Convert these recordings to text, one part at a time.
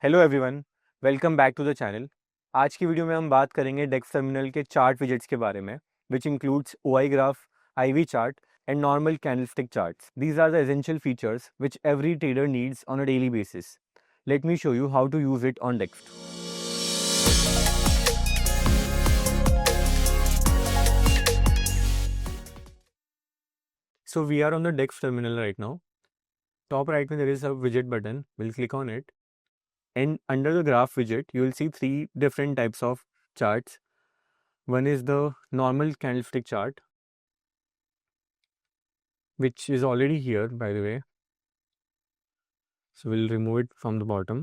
Hello everyone, welcome back to the channel. आज की video में हम बात करेंगे डेक्स टर्मिनल के चार्ट विजेट्स के बारे में, which includes OI graph, IV chart and normal candlestick charts. These are the essential features which every trader needs on a daily basis. Let me show you how to use it on DEXT. So we are on the DEXT terminal right now. Top right में there is a widget button. We'll click on it. And under the graph widget, you will see three different types of charts. One is the normal candlestick chart, which is already here, by the way. So we'll remove it from the bottom.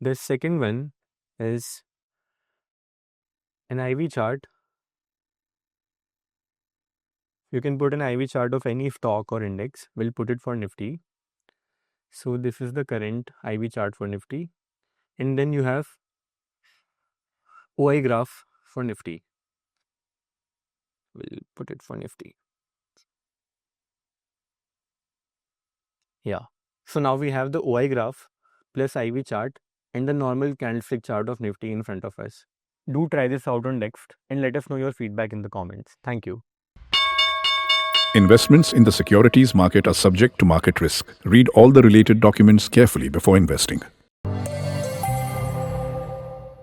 The second one is an IV chart. You can put an IV chart of any stock or index. We'll put it for Nifty. So this is the current IV chart for Nifty. And then you have OI graph for Nifty. We'll put it for Nifty. Yeah. So now we have the OI graph plus IV chart and the normal candlestick chart of Nifty in front of us. Do try this out on DEXT and let us know your feedback in the comments. Thank you. Investments in the securities market are subject to market risk. Read all the related documents carefully before investing.